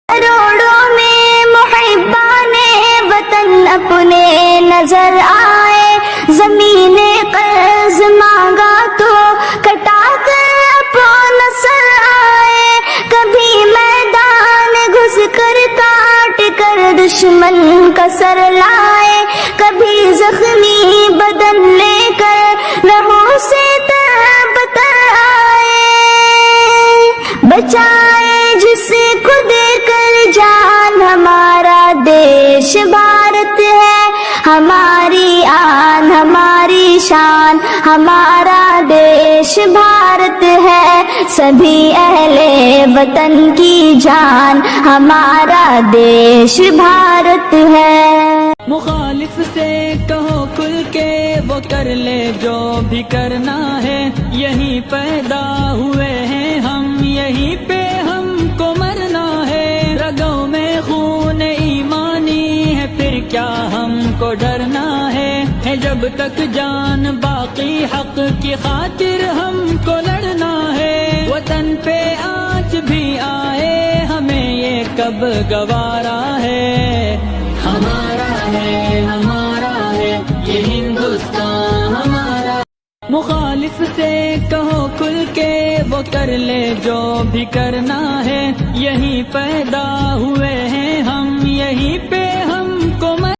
کروڑوں میں محبان وطن اپنے نظر آئے، زمین قرض مانگا تو کٹا کر اپنا سر آئے، کبھی میدان گھس کر کاٹ کر دشمن کا سر لائے، کبھی زخمی بدن لے کر رہوں سے تر آئے، بچائے جس کو دے کر جان ہمارا دیش بھارت ہے، ہماری آن ہماری شان ہمارا دیش بھارت ہے، سبھی اہل وطن کی جان ہمارا دیش بھارت ہے۔ مخالف سے کہو کھل کے وہ کر لے جو بھی کرنا ہے، یہیں پیدا ہوئے ہیں ہم، یہیں پہ ہم کو مرنا ہے، رگوں میں خون ایمانی ہے پھر کیا ہم کو ڈرنا ہے جب تک جان باقی حق کی خاطر ہم کو لڑنا ہے، وطن پہ آج بھی آئے ہمیں یہ کب گوارا ہے، ہمارا ہے یہ ہندوستان ہمارا۔ مخالف سے کہو کھل کے وہ کر لے جو بھی کرنا ہے، یہیں پیدا ہوئے ہیں ہم، یہیں پہ ہم